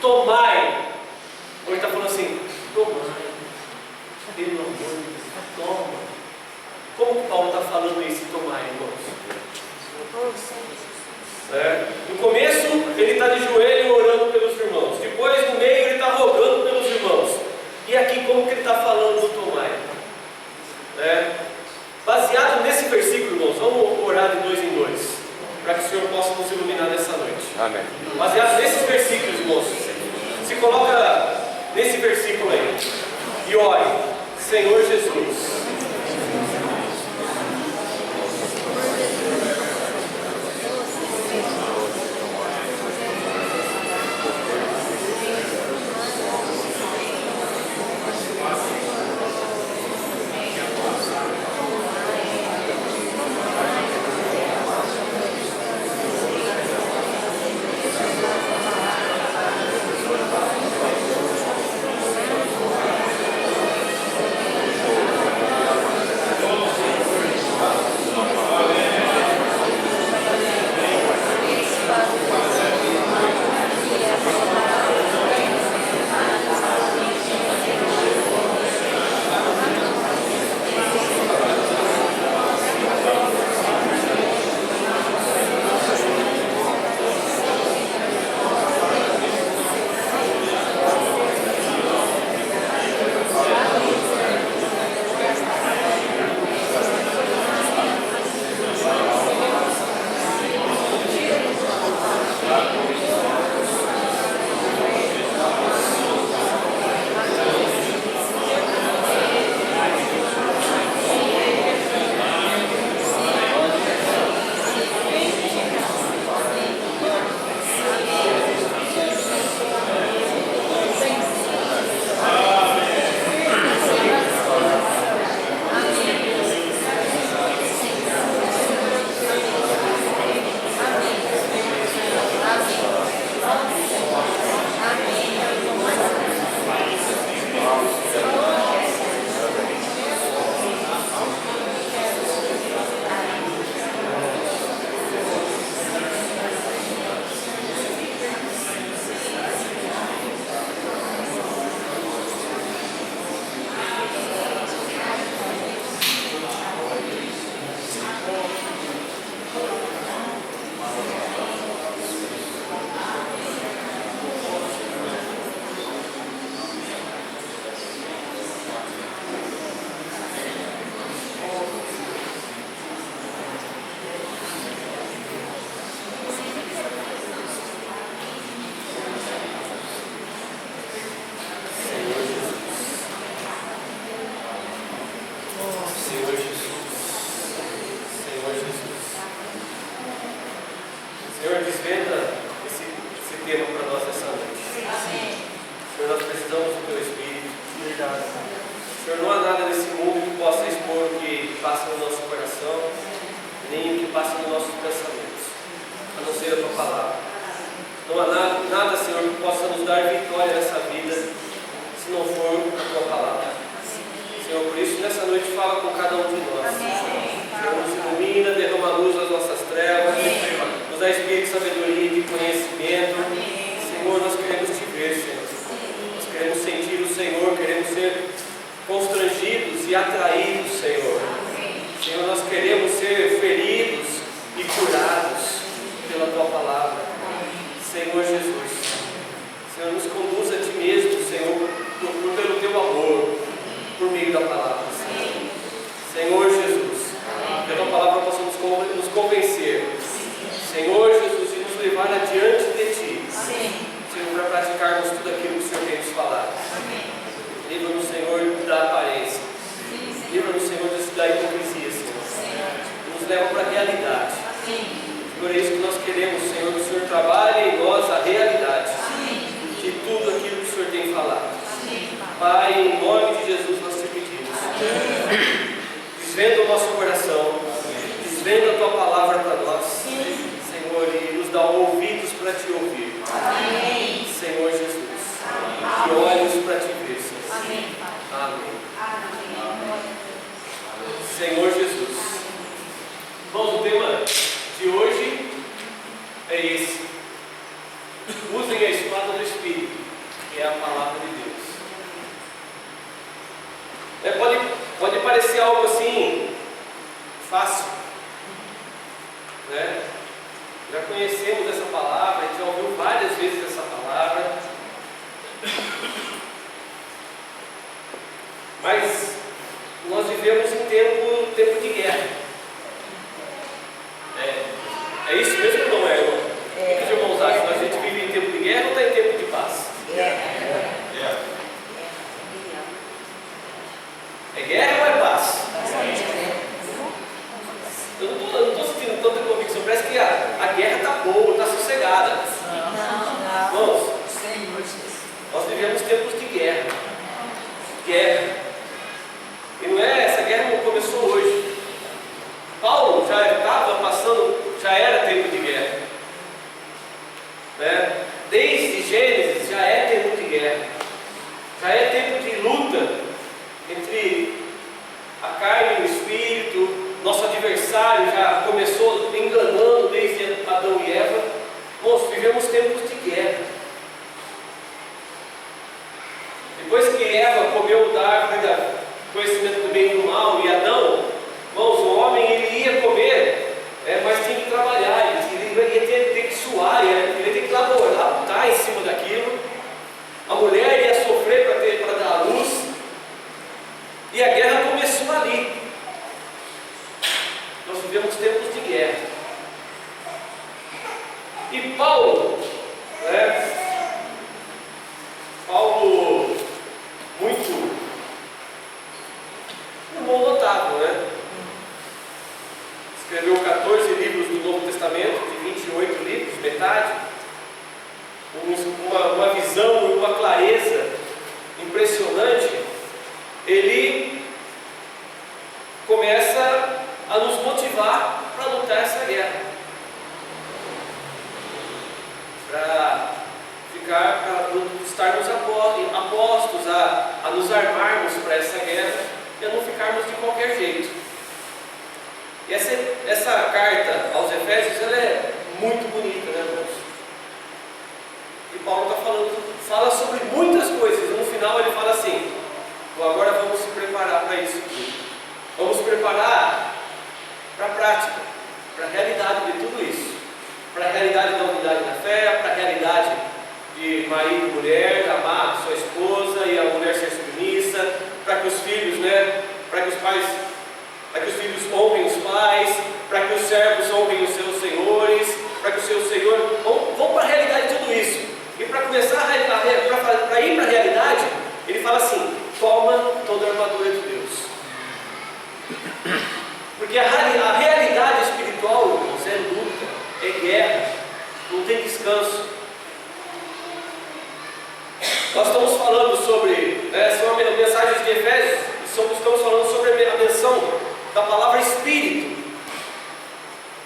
tomai. Ou ele está falando assim, tomai, pelo amor de Deus, toma. Como que Paulo está falando isso, tomai, irmãos? No começo ele está de joelho orando pelos irmãos. Depois no meio ele está rogando pelos irmãos. E aqui como que ele está falando do tomai? Baseado nesse versículo, irmãos, vamos orar de 2 em 2, para que o Senhor possa nos iluminar nessa noite. Amém. Baseado nesses versículos, irmãos, se coloca nesse versículo aí e ore: Senhor Jesus, Senhor, desvenda esse tema para nós essa noite. Senhor, nós precisamos do Teu Espírito. Senhor, não há nada nesse mundo que possa expor o que passa no nosso coração, nem o que passa nos nossos pensamentos, a não ser a Tua palavra. Não há nada, Senhor, que possa nos dar vitória nessa vida, se não for a Tua palavra. Senhor, por isso, nessa noite, fala com cada um de nós. Senhor, nos ilumina, derrama a luz nas nossas trevas, nos dá espírito de sabedoria e de conhecimento. Senhor, nós queremos Te ver, Senhor. Nós queremos sentir o Senhor, queremos ser constrangidos e atraídos, Senhor. Senhor, nós queremos ser feridos e curados pela Tua palavra. Senhor Jesus, Senhor, nos conduz a Ti mesmo, Senhor, pelo Teu amor, por meio da palavra, Senhor. Senhor Jesus, que a Tua palavra possa nos convencer, Senhor Jesus, e nos levar adiante de Ti, Senhor, para praticarmos tudo aquilo que o Senhor tem nos falado. Livra-nos, Senhor, da aparência. Livra-nos, Senhor, da hipocrisia, Senhor. Nos leva para a realidade. Senhor, é isso que nós queremos, Senhor, que o Senhor trabalhe em nós a realidade de tudo aquilo que o Senhor tem falado. Pai, em nome de Jesus nós Te pedimos. Desvenda o nosso coração, desvenda a Tua palavra para nós, Senhor, e nos dá ouvidos para Te ouvir. Senhor Jesus, e olhos para Te ver, Senhor. Amém. Senhor Jesus. Bom, o tema de hoje é esse: usem a espada do Espírito. Mas nós vivemos em tempo de guerra. É isso mesmo ou não é, irmão? O que os irmãos acham? A gente vive em tempo de guerra ou está em tempo de paz? É guerra ou é paz? Eu não estou sentindo tanta convicção. Parece que a guerra está boa, está sossegada. Irmãos, nós vivemos tempos de guerra. E não é, essa guerra não começou hoje. Paulo já estava passando, já era tempo de guerra. Né? Desde Gênesis já é tempo de guerra. Já é tempo de luta entre a carne e o espírito. Nosso adversário já começou enganando desde Adão e Eva. Nós vivemos tempos de guerra. Depois que Eva comeu da árvore do conhecimento do bem e do mal, e Adão, irmãos, o homem ele ia comer, mas tinha que trabalhar, ele ia ter que suar, ele ia ter que laborar, lutar em cima daquilo. A mulher ia sofrer para dar à luz, e a guerra começou ali. Nós vivemos tempos de guerra. E Paulo, muito irmão notável, escreveu 14 livros do Novo Testamento, de 28 livros, metade, uma visão e uma clareza impressionante. Ele começa a nos motivar para lutar essa guerra, para estarmos apostos a nos armarmos para essa guerra e a não ficarmos de qualquer jeito. E essa carta aos Efésios, ela é muito bonita, né, irmãos? E Paulo fala sobre muitas coisas, e no final ele fala assim: agora vamos se preparar para isso tudo. Vamos preparar para a prática, para a realidade de tudo isso, para a realidade da unidade da fé, para a realidade de marido e mulher, amar sua esposa e a mulher ser submissa, para que os filhos, para que os filhos honrem os pais, para que os servos honrem os seus senhores, para que o seu senhor vão para a realidade de tudo isso. E para começar para ir para a realidade, ele fala assim: toma toda a armadura de Deus. Porque a realidade espiritual, irmãos, é luta, é guerra, não tem descanso. Nós estamos falando sobre, são mensagens de Efésios, estamos falando sobre a menção da palavra Espírito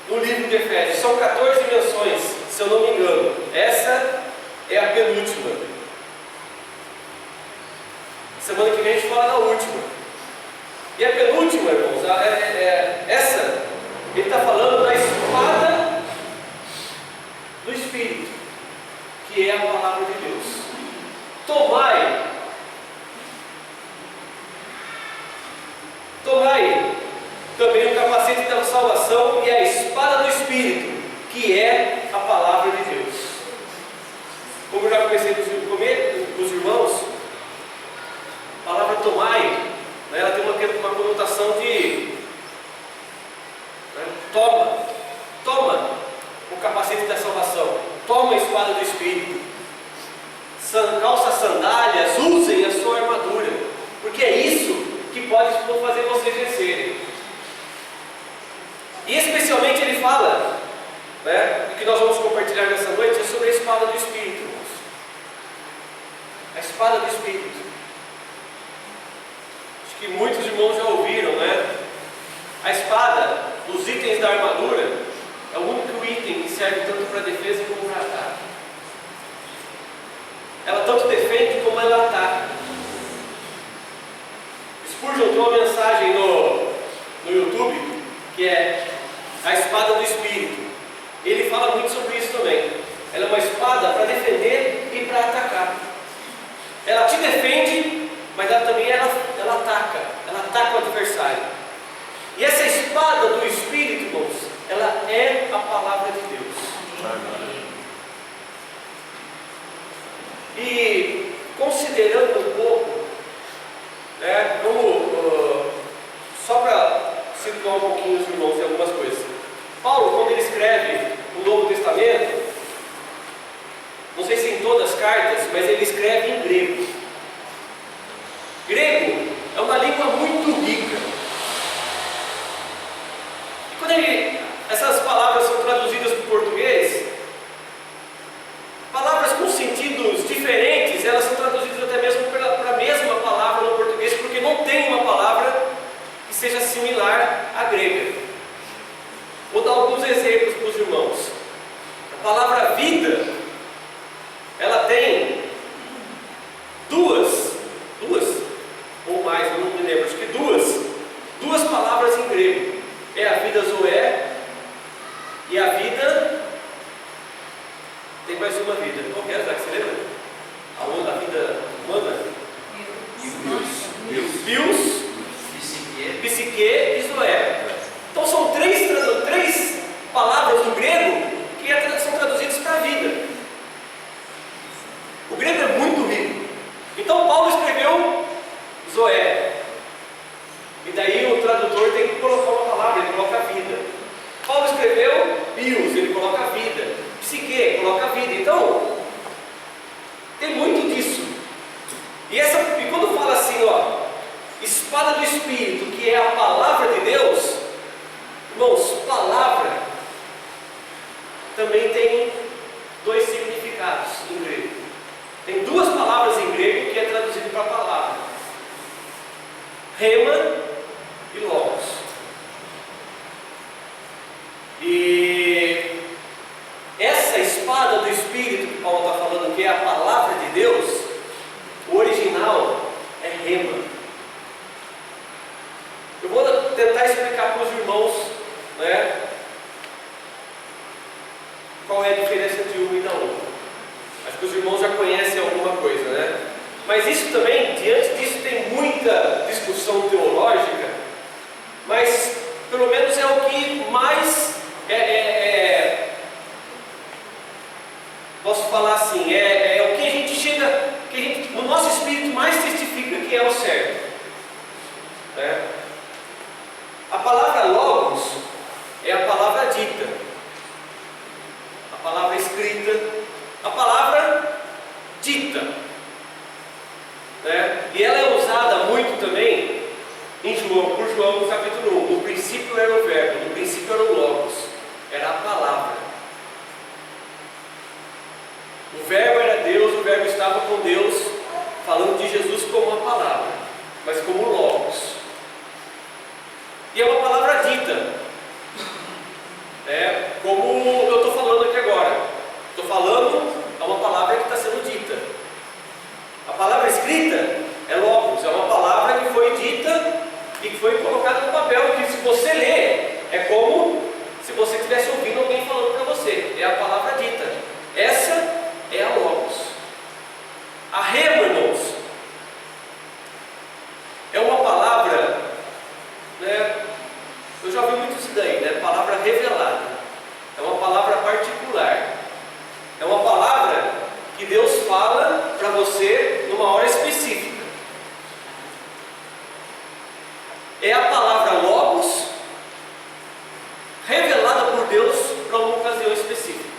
no livro de Efésios. São 14 menções, se eu não me engano. Essa é a penúltima. Semana que vem a gente fala da última. E a penúltima, irmãos, essa, ele está falando da espada do Espírito, que é a palavra de Deus. Tomai também o capacete da salvação e a espada do Espírito, que é a palavra de Deus. Como eu já comecei com os irmãos, a palavra tomai, ela tem uma conotação de toma o capacete da salvação, toma a espada do Espírito, calça sandálias, usem a sua armadura, porque é isso que pode fazer vocês vencerem. E especialmente ele fala, o que nós vamos compartilhar nessa noite é sobre a espada do Espírito, irmãos. A espada do Espírito. Acho que muitos irmãos já ouviram, A espada, dos itens da armadura, é o único item que serve tanto para defesa como para ataque. Ela tanto defende como ela ataca. Spurgeon tem uma mensagem no YouTube que é a espada do Espírito. Ele fala muito sobre isso também. Ela é uma espada para defender e para atacar. Ela te defende, mas ela também ataca o adversário. E essa espada do Espírito, irmãos, ela é a palavra de Deus. E considerando um pouco Só para situar um pouquinho os irmãos em algumas coisas. Paulo, quando ele escreve o Novo Testamento, não sei se em todas as cartas, mas ele escreve em grego. Grego é uma língua muito rica. E quando essas palavras são traduzidas para o português, palavras com sentidos diferentes, elas são traduzidas até mesmo para a mesma palavra no português, porque não tem uma palavra que seja similar à grega. Vou dar alguns exemplos para os irmãos. A palavra vida, ela tem duas ou mais, eu não me lembro, acho que duas palavras em grego. É a vida zoé e a vida, tem mais uma vida. Qual que é, Zé, que você lembra? A vida humana? Bios, psique e zoé. Então são três palavras do grego que são traduzidas para a vida. O grego é muito rico. Então Paulo escreveu zoé. E daí o tradutor tem que colocar uma palavra, ele coloca vida. Paulo escreveu bios, ele coloca vida. Psique, coloca vida. Então, tem muito disso. E quando fala assim, espada do Espírito, que é a palavra de Deus, irmãos, palavra também tem dois significados em grego. Tem duas palavras em grego que é traduzido para palavra: rema e logos. E essa espada do Espírito que Paulo está falando, que é a palavra de Deus, o original é rema. Eu vou tentar explicar para os irmãos, qual é a diferença entre uma e da outra. Acho que os irmãos já conhecem alguma coisa, né? Mas isso também, diante disso, tem muita discussão teológica, mas pelo menos é o que mais posso falar assim, é o que a gente chega, o nosso espírito mais testifica que é o certo. A palavra logos é a palavra dita, a palavra escrita, a palavra dita, e ela é usada muito também por João no capítulo 1. No princípio era o verbo, no princípio era o logos, era a palavra. O verbo era Deus, o verbo estava com Deus, falando de Jesus como uma palavra, mas como logos. E é uma palavra dita, como eu estou falando aqui agora. Estou falando, é uma palavra que está sendo dita. A palavra escrita é logos, é uma palavra que foi dita e que foi colocada no papel, que se você ler, é como se você estivesse ouvindo alguém falando para você. É a palavra dita. Essa é a logos. A rema, irmãos, é uma palavra, eu já ouvi muito isso daí, palavra revelada. É uma palavra particular. É uma palavra que Deus fala para você numa hora específica. É a palavra logos revelada por Deus para uma ocasião específica.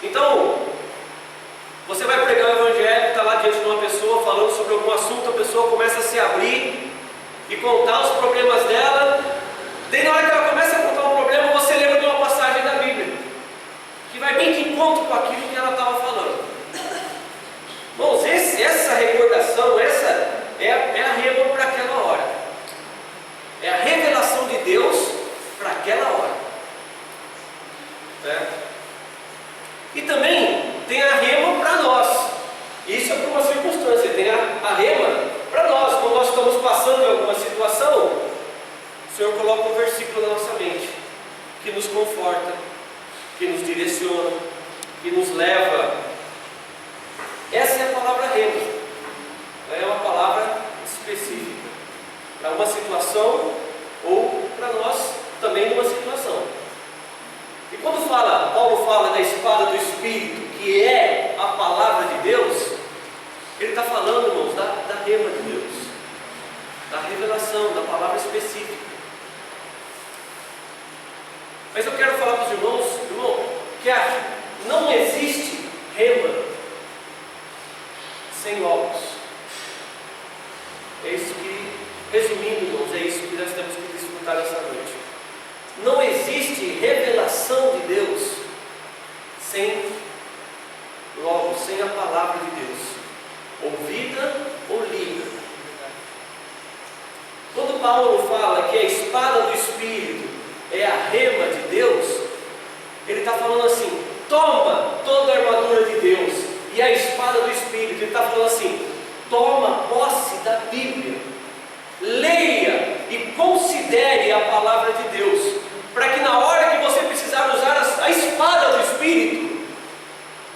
Então, você vai pregar o evangelho, está lá diante de uma pessoa falando sobre algum assunto, a pessoa começa a se abrir e contar os problemas dela. Daí na hora que ela começa a contar um problema, você lembra de uma passagem da Bíblia que vai bem de encontro com aquilo que ela estava falando. Irmãos, essa recordação, essa é a rema para aquela hora. É a revelação de Deus para aquela hora. E também tem a rema para nós. Isso é por uma circunstância. Tem a rema para nós. Quando nós estamos passando em alguma situação, o Senhor coloca um versículo na nossa mente que nos conforta, que nos direciona, que nos leva. Essa é a palavra rema. É uma palavra específica para uma situação ou para nós também numa situação. E quando Paulo fala da espada do Espírito, que é a palavra de Deus, ele está falando, irmãos, da rema de Deus. revelação, da palavra específica. Mas eu quero falar para os irmãos, que não existe rema sem logos. É isso que, resumindo, irmãos, é isso que nós temos que desfrutar essa noite. Não existe revelação de Deus sem logos, sem a palavra de Deus, ouvida ou lida. Quando Paulo fala que a espada do Espírito é a rema de Deus, ele está falando assim: toma toda a armadura de Deus e a espada do Espírito. Ele está falando assim: toma posse da Bíblia, leia e considere a palavra de Deus, para que na hora que você precisar usar a espada do Espírito,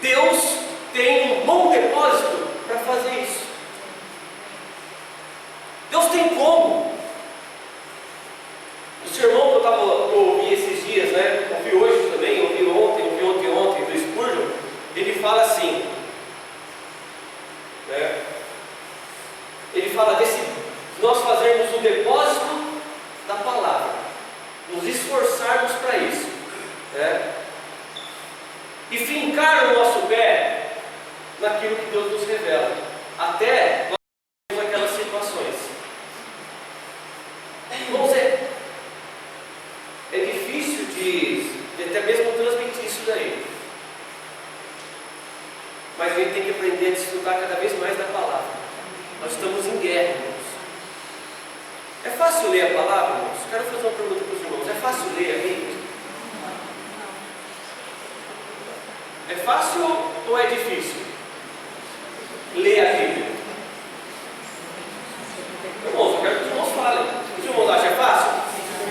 Deus tem um bom depósito para fazer isso. Deus tem como. O sermão que eu ouvi esses dias, né? Ouvi hoje também, ouvi ontem do Spurgeon. Ele fala assim, né? Ele fala de nós fazermos o depósito da palavra, nos esforçarmos para isso, né? E fincar o nosso pé naquilo que Deus nos revela, até nós termos aquelas situações. Irmãos, é difícil de até mesmo transmitir isso daí, mas a gente tem que aprender a desfrutar cada vez mais da palavra. Nós estamos em guerra, irmãos. É fácil ler a palavra, irmãos? Quero fazer uma pergunta para os irmãos: é fácil ler a Bíblia? É fácil ou é difícil ler a Bíblia? Irmãos, eu quero que os irmãos falem. Os irmãos acham fácil?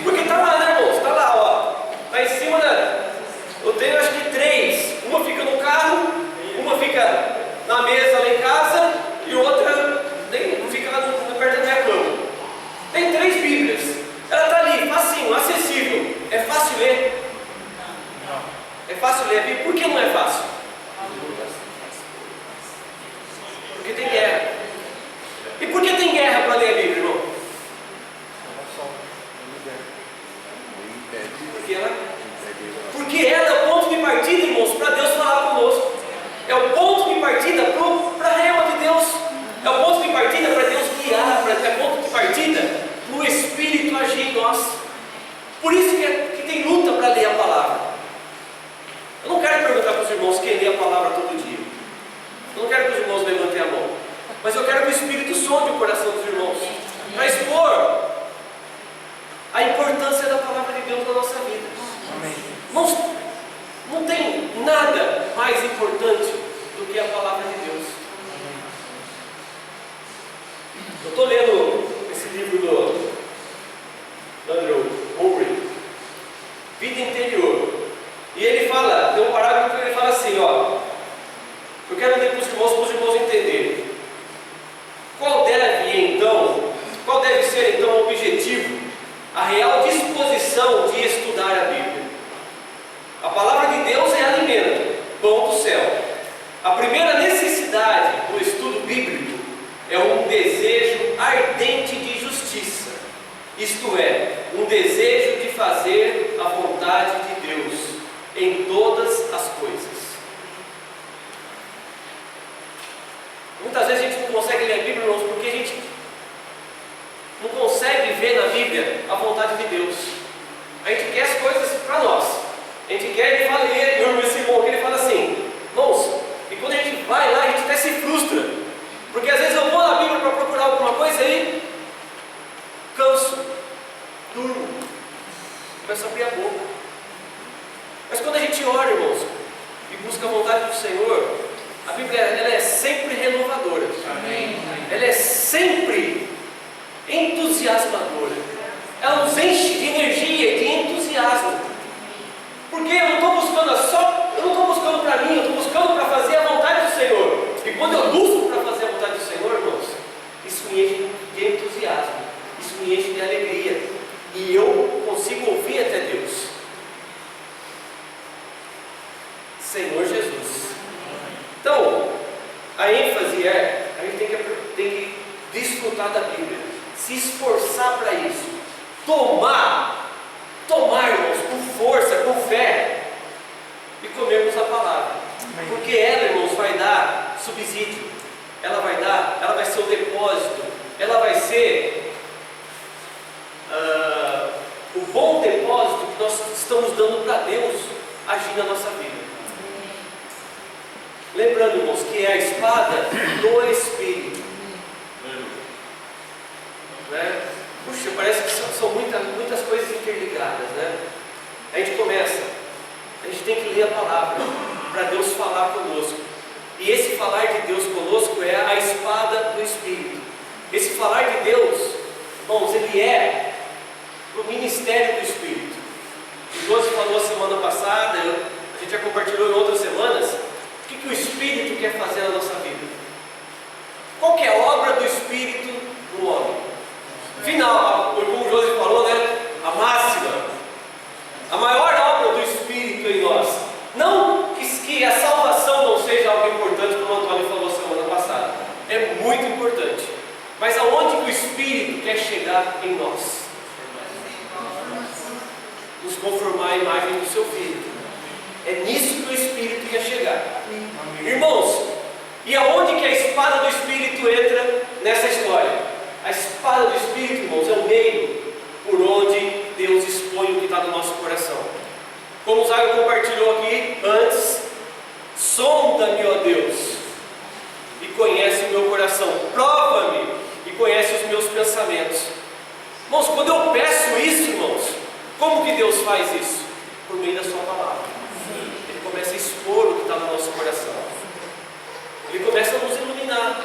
Porque está lá, né, irmãos? Está lá, ó. Está em cima da... Eu tenho acho que 3. Uma fica no carro, uma fica na mesa lá em casa e outra não fica lá perto da minha cama. Tem 3 Bíblias. Ela está ali, facinho, acessível. É fácil ler? É fácil ler a Bíblia? Por que não é fácil? Porque tem guerra. E por que tem guerra para ler a Bíblia, irmão? Porque ela é o ponto de partida, irmãos, para Deus falar conosco. É o ponto de partida para a rema de Deus. É o ponto de partida para Deus guiar. É o ponto de partida para o Espírito agir em nós. Por isso que tem luta para ler a palavra. Eu não quero perguntar para os irmãos quem lê a palavra todo dia. Eu não quero que os irmãos levantem a mão. Mas eu quero que o Espírito sonde o coração dos irmãos para expor a importância da palavra de Deus na nossa vida. Irmãos, não tem nada mais importante do que a palavra de Deus. Eu estou lendo esse livro do Andrew Murray, Vida Interior. E ele fala, tem um parágrafo que ele fala assim, ó. Eu quero ler para os irmãos entenderem. Qual deve ser então o objetivo, a real disposição de estudar a Bíblia? A palavra de Deus é alimento, pão do céu. A primeira necessidade do estudo bíblico é um desejo ardente de justiça, isto é, um desejo de fazer a vontade de Deus em todas as coisas. Muitas vezes a gente não consegue ler a Bíblia, irmãos, porque a gente não consegue ver na Bíblia a vontade de Deus. A gente quer as coisas para nós. A gente quer, ele fala, esse irmão aqui, ele fala assim, irmãos, e quando a gente vai lá, a gente até se frustra, porque às vezes eu vou na Bíblia para procurar alguma coisa aí, canso, durmo, começo a abrir a boca. Mas quando a gente ora, irmãos, e busca a vontade do Senhor, a Bíblia ela é sempre renovadora. Amém. Ela é sempre entusiasmadora. Ela nos enche de energia, de entusiasmo. Porque eu não estou buscando para mim, eu estou buscando para fazer a vontade do Senhor. E quando eu busco para fazer a vontade do Senhor, irmãos, isso me enche de entusiasmo, isso me enche de alegria. E eu consigo ouvir até Deus. Senhor Jesus. Então, a ênfase é, a gente tem que desfrutar da Bíblia, se esforçar para isso, tomar, irmãos, com força, com fé, e comermos a palavra. Porque ela, irmãos, vai dar subsídio, ela vai ser o depósito, ela vai ser o bom depósito que nós estamos dando para Deus agir na nossa vida. Lembrando, irmãos, que é a espada do Espírito. Né? Puxa, parece que são muitas coisas interligadas, né? A gente tem que ler a palavra para Deus falar conosco. E esse falar de Deus conosco é a espada do Espírito. Esse falar de Deus, irmãos, ele é o ministério do Espírito. O José falou semana passada, a gente já compartilhou em outras semanas, o que o Espírito quer fazer na nossa vida. Qual que é a obra do Espírito no homem? Final, como o José falou, né? A máxima, a maior obra do Espírito em nós. Não que a salvação não seja algo importante, como o Antônio falou semana passada. É muito importante. Mas aonde que o Espírito quer chegar em nós? Nos conformar à imagem do seu Filho. É nisso que o Espírito quer chegar. Irmãos, e aonde que a espada do Espírito entra nessa história? A espada do Espírito, irmãos, é o meio por onde Deus expõe o que está no nosso coração. Como o Zaio compartilhou aqui antes, sonda-me, ó Deus, e conhece o meu coração, prova-me e conhece os meus pensamentos. Irmãos, quando eu peço isso, irmãos, como que Deus faz isso? Por meio da sua palavra. Ele começa a expor o que está no nosso coração. Ele começa a nos iluminar.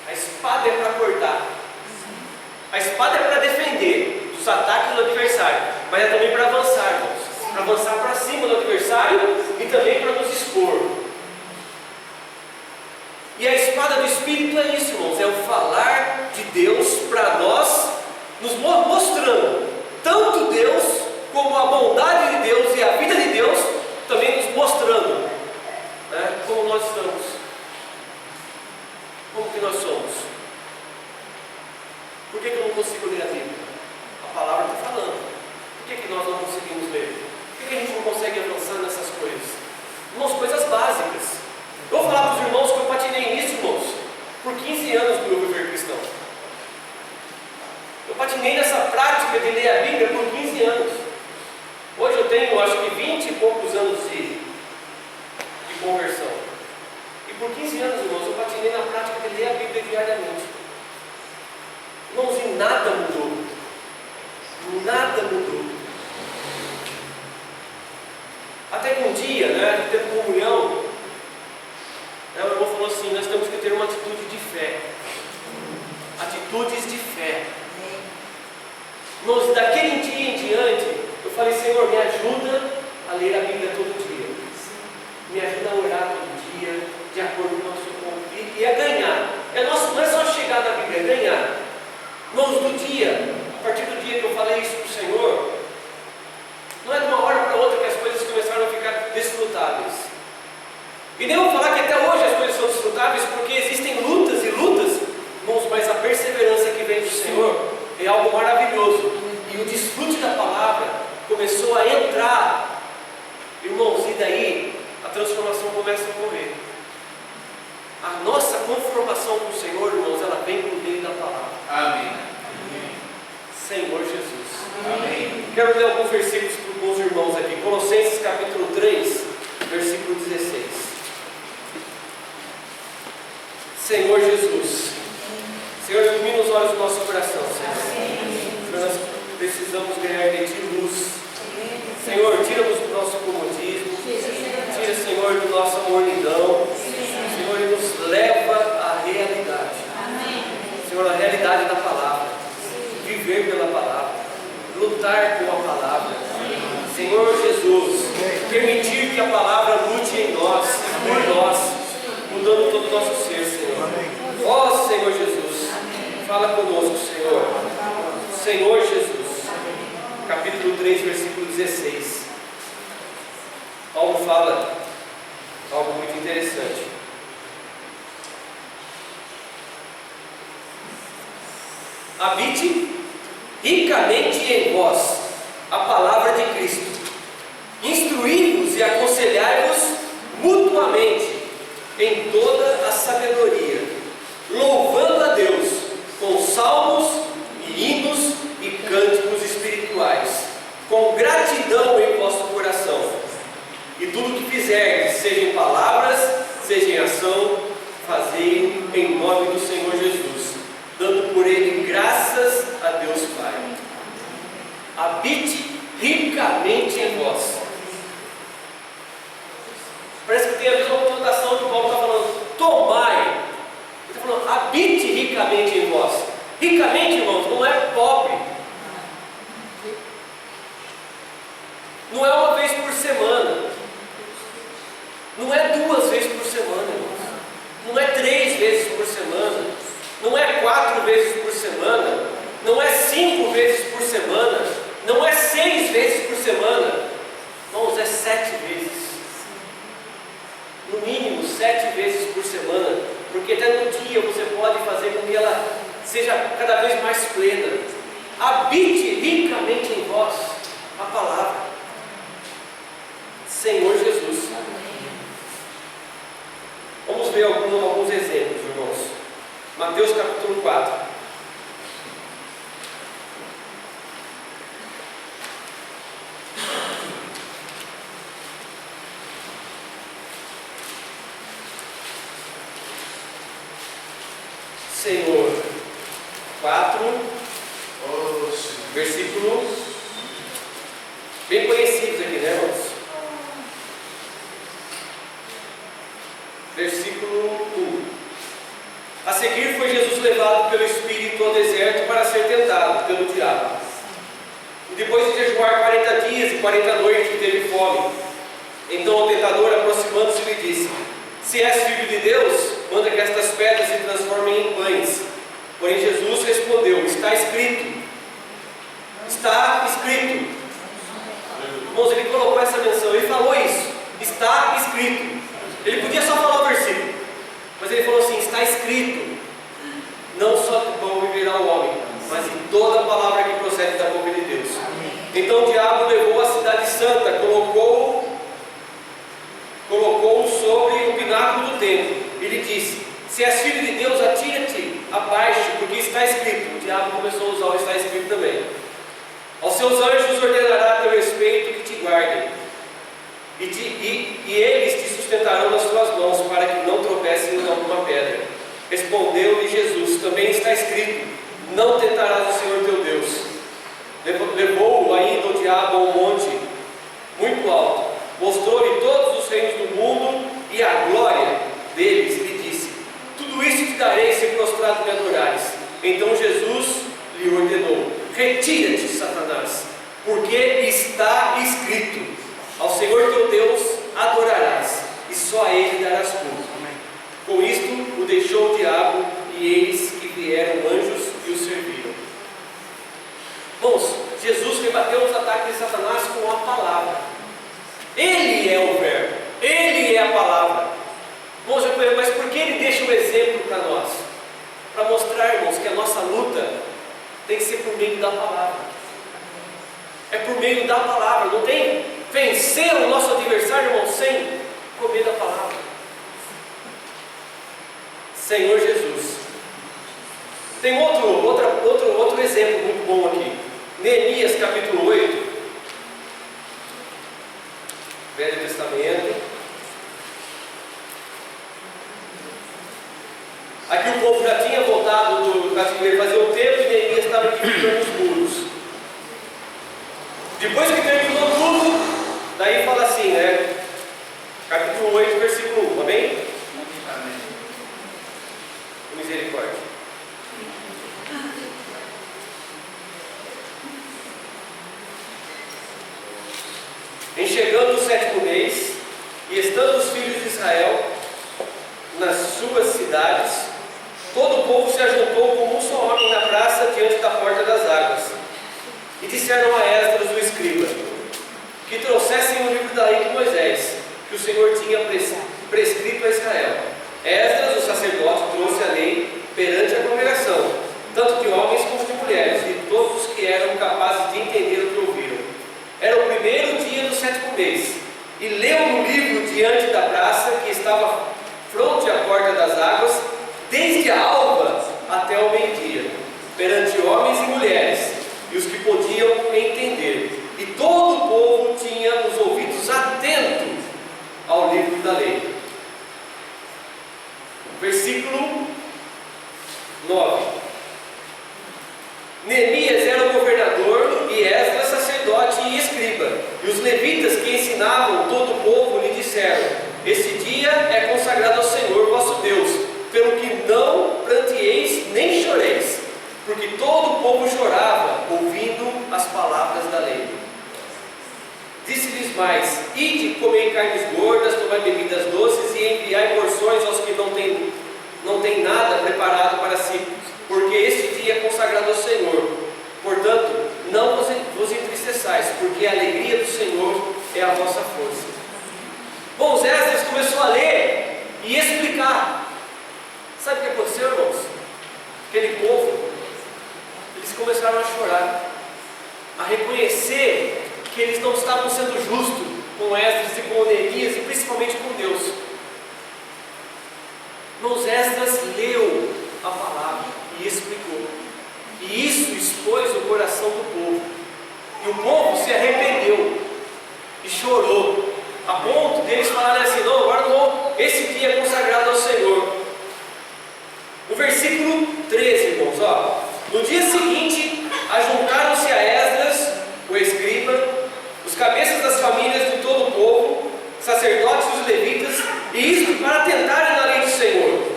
A espada é para cortar. A espada é para defender dos ataques do adversário, mas é também para avançar, irmãos. Para avançar para cima do adversário e também para nos expor. E a espada do Espírito é isso, irmãos, é o falar de Deus para nós, nos mostrando tanto Deus como a bondade de Deus e a vida de Deus, também nos mostrando, né, como nós estamos, como que nós somos. Por que eu não consigo ler a Bíblia? A palavra está falando. Por que nós não conseguimos ler? Por que a gente não consegue avançar nessas coisas? Irmãos, coisas básicas. Eu vou falar para os irmãos que eu patinei nisso, irmãos, por 15 anos do meu viver cristão. Eu patinei nessa prática de ler a Bíblia por 15 anos. Hoje eu tenho, acho que 20 e poucos anos de conversão. E por 15 anos, irmãos, eu patinei na prática de ler a Bíblia diariamente. Irmãos, e nada mudou. Nada mudou. Até que um dia, né, teve comunhão, o irmão falou assim: nós temos que ter uma atitude de fé. Atitudes de fé. Irmãos, daquele dia em diante, eu falei: Senhor, me ajuda a ler a Bíblia todo dia. Me ajuda a orar todo dia, de acordo com o nosso convite, e a ganhar. Não é só chegar na Bíblia, é ganhar. Irmãos, a partir do dia que eu falei isso para o Senhor, não é de uma hora para outra que as coisas começaram a ficar desfrutáveis. E nem vou falar que até hoje as coisas são desfrutáveis, porque existem lutas e lutas, irmãos, mas a perseverança que vem do Senhor é algo maravilhoso. E o desfrute da palavra começou a entrar, irmãos, e daí a transformação começa a ocorrer. A nossa conformação com o Senhor, irmãos, ela vem por meio da palavra. Amém. Senhor Jesus. Amém. Quero ler alguns versículos para os irmãos aqui. Colossenses capítulo 3, versículo 16. Senhor Jesus. Senhor, ilumina os olhos do nosso coração, Senhor. Senhor, nós precisamos ganhar de Ti luz. Senhor, tira-nos do nosso comodismo. Tira, Senhor, do nossa mornidão. Senhor, e nos leva à realidade. Senhor, a realidade da palavra. Viver pela palavra. Lutar com a palavra. Senhor Jesus, permitir que a palavra lute em nós, por nós, mudando todo o nosso ser, Senhor. Ó Senhor Jesus, fala conosco, Senhor. Senhor Jesus, capítulo 3, versículo 16. Paulo fala algo muito interessante. habite ricamente em vós a palavra de Cristo, instruí-vos e aconselhai-vos mutuamente em toda a sabedoria, louvando a Deus com salmos e hinos e cânticos espirituais, com gratidão em vosso coração. E tudo que fizerdes, seja em palavras, seja em ação, fazei-o em nome do Senhor Jesus, dando por ele graças a Deus Pai. Habite ricamente em vós. Parece que tem a mesma conotação que Paulo está falando. Tomai. Ele está falando, habite ricamente em vós. Ricamente, irmãos, não é pobre. Não é uma vez por semana. Não é 2 vezes por semana, irmãos. Não é 3 vezes por semana. Não é 4 vezes por semana. Não é 5 vezes por semana. Não é 6 vezes por semana. Irmãos, é 7 vezes. No mínimo 7 vezes por semana. Porque até no dia você pode fazer com que ela seja cada vez mais plena. Habite ricamente em vós a palavra. Senhor Jesus. Vamos ver alguns exemplos, irmãos. Mateus capítulo 4. Senhor 4, versículo bem conhecidos aqui, né, irmãos? Versículo 1. A seguir foi Jesus levado pelo Espírito ao deserto para ser tentado pelo diabo. E depois de jejuar 40 dias e 40 noites, teve fome. Então o tentador, aproximando-se, lhe disse: se és filho de Deus, manda que estas pedras se transformem em pães. Porém Jesus respondeu: está escrito. Está escrito. Irmãos, ele colocou essa menção, ele falou isso. Está escrito. Ele podia só falar o versículo, mas ele falou assim: está escrito. Não só de pão viverá o homem, mas de toda a palavra que procede da boca de Deus. Então o diabo levou a cidade santa, colocou-o sobre o pináculo do templo e lhe disse: se és filho de Deus, atira-te abaixo, porque está escrito. O diabo começou a usar o está escrito também. Aos seus anjos ordenará a teu respeito que te guardem, e eles te sustentarão nas tuas mãos, para que não tropeces em alguma pedra. Respondeu-lhe Jesus: também está escrito: não tentarás o Senhor teu Deus. Levou-o ainda o diabo a um monte muito alto, mostrou-lhe todos os reinos do mundo e a glória deles, lhe disse: tudo isso te darei se prostrado me adorares. Então Jesus lhe ordenou: retira-te, Satanás, porque está escrito: ao Senhor teu Deus adorarás, e só a Ele darás culto. Com isto o deixou o diabo, e eis que vieram anjos e o serviram. Irmãos, Jesus rebateu os ataques de Satanás com a palavra. Ele é o verbo, Ele é a palavra. Irmãos, mas por que Ele deixa o exemplo para nós? Para mostrar, irmãos, que a nossa luta tem que ser por meio da palavra. É por meio da palavra. Não tem vencer o nosso adversário, irmão, sem comer da palavra. Senhor Jesus. Tem outro exemplo muito bom aqui. Neemias capítulo 8, Velho Testamento. Aqui o povo já tinha voltado do cativeiro fazia um tempo, e Neemias estava edificando os muros. Depois que terminou tudo, daí fala assim, né? Capítulo 8, versículo 1, amém? Amém. Misericórdia. Em chegando o 7º mês, e estando os filhos de Israel nas suas cidades, todo o povo se ajuntou como um só homem na praça diante da porta das águas. E disseram a Esdras, o escriba, que trouxessem o livro da lei de Moisés, que o Senhor tinha prescrito a Israel. Esdras, o sacerdote, trouxe a lei perante a congregação, tanto de homens como de versículo 9. Neemias era o governador e Esdras sacerdote e escriba. E os levitas que ensinavam todo o povo lhe disseram: esse dia é consagrado ao Senhor vosso Deus, pelo que não pranteeis nem choreis, porque todo o povo chorava, ouvindo as palavras da lei. Disse-lhes mais: ide, comei carnes gordas, tomai bebidas doces e enviai porções aos que não têm nada preparado para si, porque este dia é consagrado ao Senhor. Portanto, não vos entristeçais, porque a alegria do Senhor é a vossa força. Bom, Esdras começou a ler e explicar. Sabe o que aconteceu, irmãos? Aquele povo, eles começaram a chorar, a reconhecer que eles não estavam sendo justos com Esdras e com Neemias, e principalmente com Deus. Irmãos, Esdras leu a palavra e explicou, e isso expôs o coração do povo, e o povo se arrependeu e chorou, a ponto deles falarem assim: não, agora não, esse dia é consagrado ao Senhor. No versículo 13, irmãos, no dia seguinte ajuntaram-se a Esdras, o escriba, os cabeças das famílias de todo o povo, sacerdotes e os levitas, e isto para tentarem na lei do Senhor.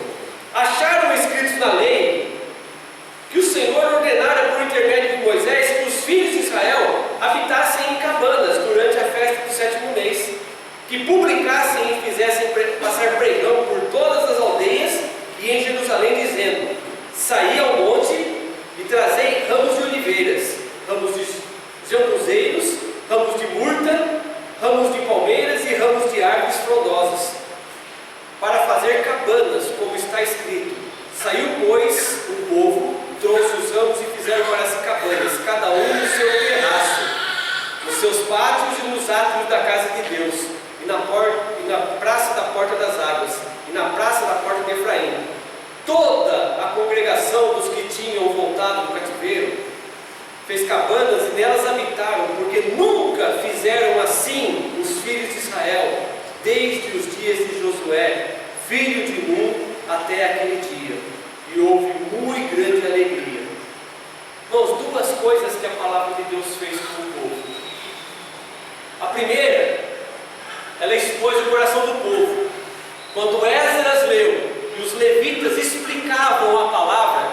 Acharam escritos na lei que o Senhor ordenara por intermédio de Moisés que os filhos de Israel habitassem em cabanas durante a festa do 7º mês, que publicassem e fizessem passar pregão por todas as aldeias e em Jerusalém, dizendo: saí ao monte e trazei ramos de oliveiras, ramos de jambuzeiros, ramos de murta, ramos de palmeiras e ramos de árvores frondosas, para fazer cabanas, como está escrito. Saiu, pois, o povo, trouxe os ramos e fizeram para si cabanas, cada um no seu terraço, nos seus pátios e nos átrios da casa de Deus, e na praça da porta das águas, e na praça da porta de Efraim. Toda a congregação dos que tinham voltado do cativeiro fez cabanas e nelas habitaram, porque nunca fizeram assim os filhos de Israel, desde os dias de Josué, filho de Nun, até aquele dia. E houve muito grande alegria. Irmãos, duas coisas que a palavra de Deus fez com o povo. A primeira, ela expôs o coração do povo. Quando Esdras leu e os levitas explicavam a palavra,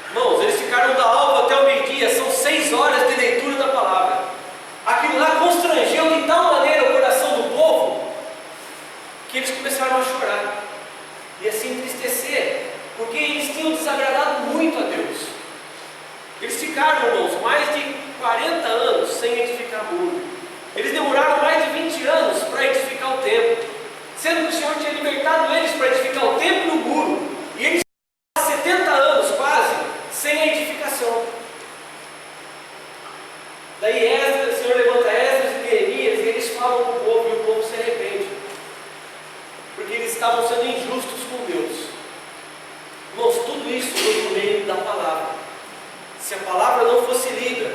irmãos, eles ficaram da alva até o meio-dia, são 6 horas de leitura da palavra. Aquilo lá constrangeu de tal maneira o coração do povo, que eles começaram a chorar e a se entristecer, porque eles tinham desagradado muito a Deus. Eles ficaram, irmãos, mais de 40 anos sem edificar muro. Eles demoraram mais de 20 anos para edificar o templo, sendo que o Senhor tinha libertado eles para edificar o templo e o muro, e eles ficaram 70 anos quase sem a edificação. Daí o Senhor levanta Esdras e Neemias, e eles falam com o povo, e o povo se arrepende, porque eles estavam sendo injustos com Deus. Irmãos, tudo isso foi por meio da palavra. Se a palavra não fosse lida,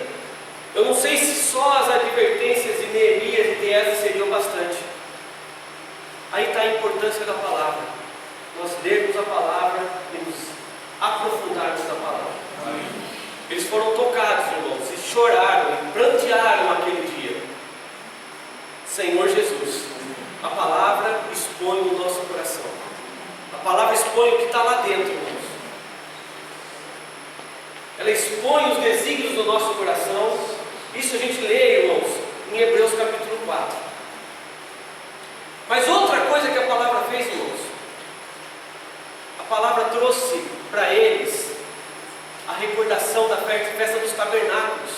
eu não sei se só as advertências de Neemias e de Esdras seriam bastante. Aí está a importância da palavra. Nós lermos a palavra e nos aprofundarmos na palavra. Amém. Eles foram tocados, irmãos, e choraram e prantearam aquele dia. Senhor Jesus, a palavra expõe o nosso coração. A palavra expõe o que está lá dentro, irmãos. Ela expõe os desígnios do nosso coração. Isso a gente lê, irmãos, em Hebreus capítulo 4. Mas outra coisa que a palavra fez, irmãos, a palavra trouxe para eles a recordação da festa dos tabernáculos,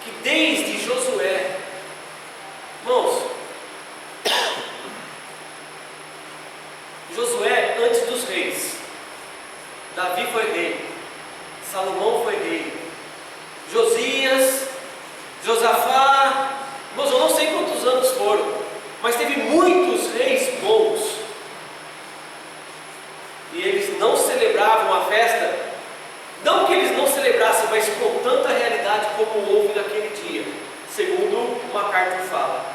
que desde Josué, irmãos, Josué antes dos reis, Davi foi rei, Salomão foi rei, Josias, Josafá, irmãos, eu não sei quantos anos foram, mas teve muitos reis bons, e eles não celebravam a festa, não que eles não celebrassem, mas com tanta realidade como houve naquele dia, segundo MacArthur fala.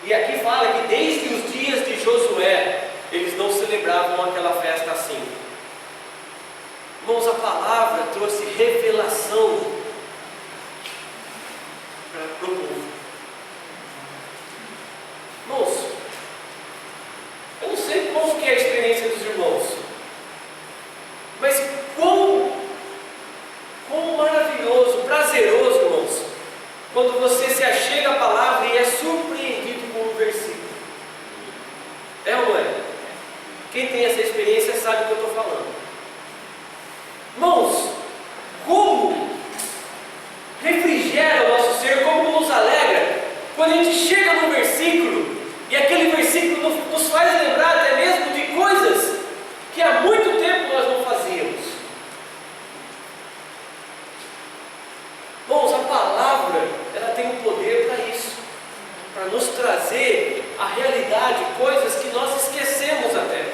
E aqui fala que desde os dias de Josué, eles não celebravam celebravam aquela festa assim. Irmãos, a palavra trouxe revelação para o povo. Irmãos, eu não sei como que é a experiência dos irmãos, mas quão maravilhoso, prazeroso, irmãos, quando você se achega à palavra e é surpreendido com um versículo. É ou não é? Quem tem essa experiência sabe o que eu estou falando. Irmãos, como refrigera o nosso ser, como nos alegra, quando a gente chega no versículo, e aquele versículo nos faz lembrar até mesmo de coisas que há muito tempo nós não fazíamos. Irmãos, a palavra, ela tem um poder para isso, para nos trazer a realidade, coisas que nós esquecemos até.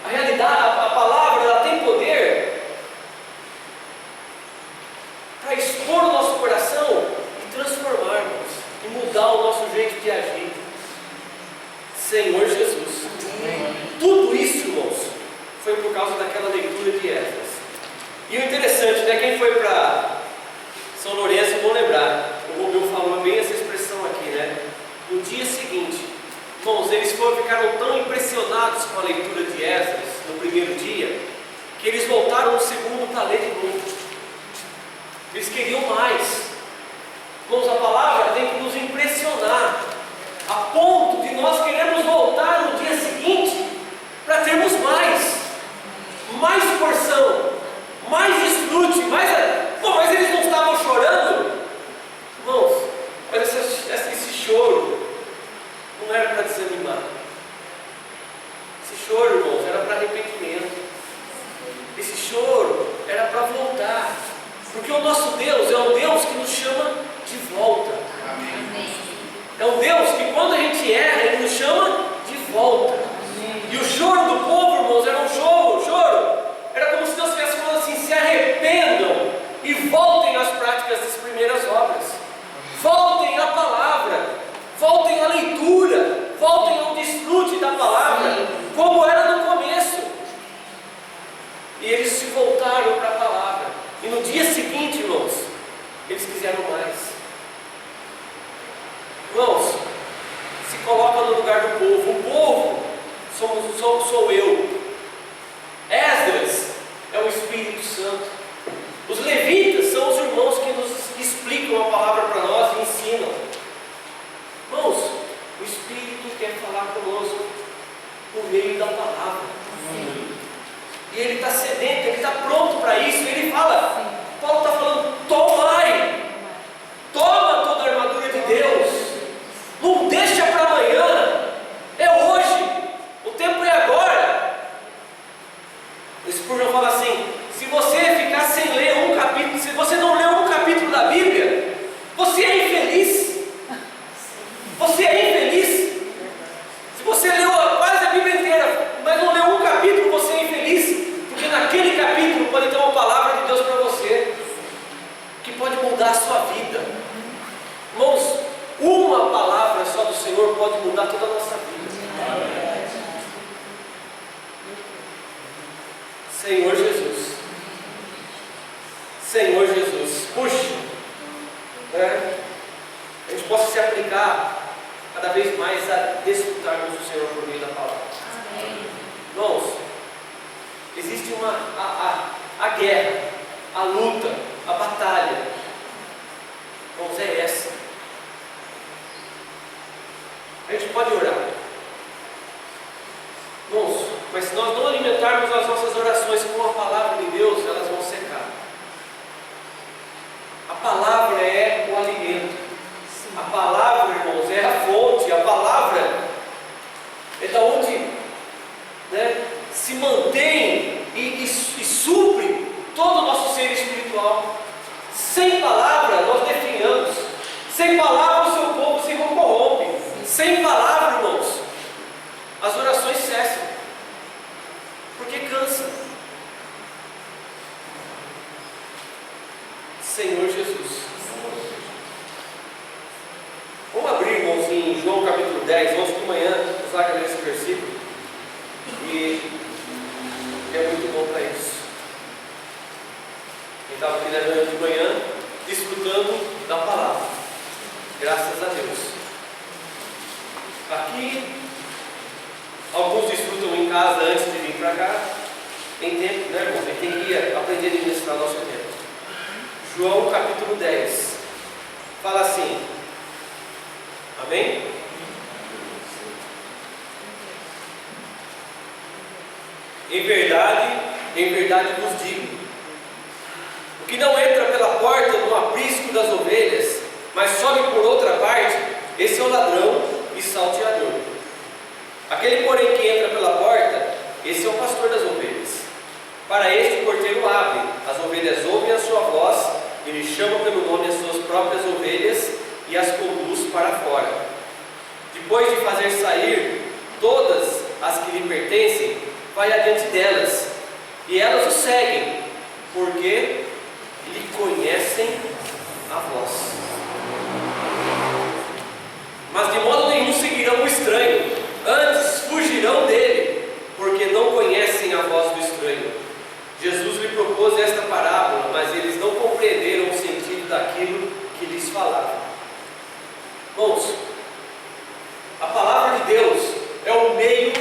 A realidade, a palavra, ela tem poder para expor o nosso coração e transformarmos, e mudar o nosso jeito de agir. Senhor Jesus. Tudo isso, irmãos, foi por causa daquela leitura de Esdras. E o interessante, né? Quem foi para São Lourenço, vão lembrar. O Romeu falou bem essa expressão aqui, né? No dia seguinte, irmãos, eles ficaram tão impressionados com a leitura de Esdras no primeiro dia, que eles voltaram no segundo para ler de novo. Eles queriam mais. Irmãos, a palavra tem que nos impressionar, a ponto de nós queremos voltar no dia seguinte para termos mais porção, mais desfrute, mas eles não estavam chorando? Irmãos, mas esse choro não era para desanimar. Esse choro, irmãos, era para arrependimento. Esse choro era para voltar. Porque o nosso Deus é um Deus que nos chama de volta. Amém. É um Deus que quando a gente erra, Ele nos chama de volta. Amém. E o choro do povo, irmãos, era um choro. Era como se Deus estivesse falando assim: se arrependam e voltem às práticas das primeiras obras. Voltem à palavra, voltem à leitura, voltem ao desfrute da palavra, como era no começo. E eles se voltaram para a palavra. E no dia seguinte, irmãos, eles quiseram mais. Irmãos, se coloca no lugar do povo. O povo sou eu. Esdras é o Espírito Santo. Os levitas são os irmãos que nos explicam a palavra para nós e ensinam. Irmãos, o Espírito quer falar conosco por meio da palavra. E ele está sedento, ele está pronto para isso. Ele fala, Paulo está falando: toma toda a armadura de Deus, não deixa para amanhã, é hoje, o tempo é agora. O Spurgeon fala assim: se você ficar sem ler um capítulo, se você não leu um capítulo da Bíblia, você é infeliz. Você é infeliz. Se você leu quase a Bíblia inteira, mas não leu um capítulo, você é infeliz. Porque naquele capítulo pode ter uma palavra de Deus para você, que pode mudar a sua vida. Irmãos, uma palavra só do Senhor pode mudar toda a nossa vida. Senhor Jesus. Senhor Jesus. Puxa, a gente possa se aplicar cada vez mais a desfrutarmos do Senhor por meio da palavra. Irmãos, existe a guerra, a luta, a batalha. Irmãos, é essa. A gente pode orar, irmãos, mas se nós não alimentarmos as nossas orações com a palavra de Deus, elas vão secar. A palavra é o alimento. A palavra, irmãos, é a fonte. A palavra é da onde, se mantém e supre todo o nosso ser espiritual. Sem palavra nós definhamos. Sem palavra o seu povo se corrompe. Sem palavra, irmãos, as orações cessam, porque cansa. Senhor Jesus. Vamos abrir, irmãos, em João capítulo 10. Hoje de manhã, o Zaga estava aqui na reunião de manhã, desfrutando da palavra. Graças a Deus. Aqui, alguns desfrutam em casa antes de vir para cá. Tem tempo, né, irmão? A gente tem que aprender a administrar nosso tempo. João capítulo 10 fala assim. Amém? Em verdade vos digo: o que não entra pela porta no aprisco das ovelhas, mas sobe por outra parte, esse é o ladrão e salteador. Aquele, porém, que entra pela porta, esse é o pastor das ovelhas. Para este o porteiro abre, as ovelhas ouvem a sua voz, ele chama pelo nome as suas próprias ovelhas e as conduz para fora. Depois de fazer sair todas as que lhe pertencem, vai adiante delas, e elas o seguem, porque lhe conhecem a voz. Mas de modo nenhum seguirão o estranho, antes fugirão dele, porque não conhecem a voz do estranho. Jesus lhe propôs esta parábola, mas eles não compreenderam o sentido daquilo que lhes falava. Irmãos, a palavra de Deus é o meio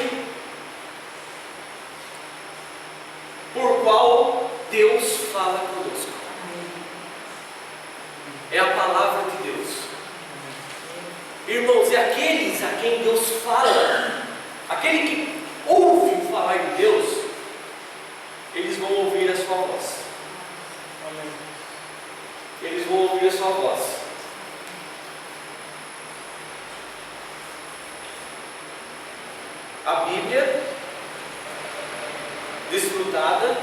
por qual Deus fala conosco. É a palavra de Deus. Irmãos, e aqueles a quem Deus fala, aquele que ouve falar de Deus, eles vão ouvir a sua voz. Amém. Eles vão ouvir a sua voz. A Bíblia desfrutada,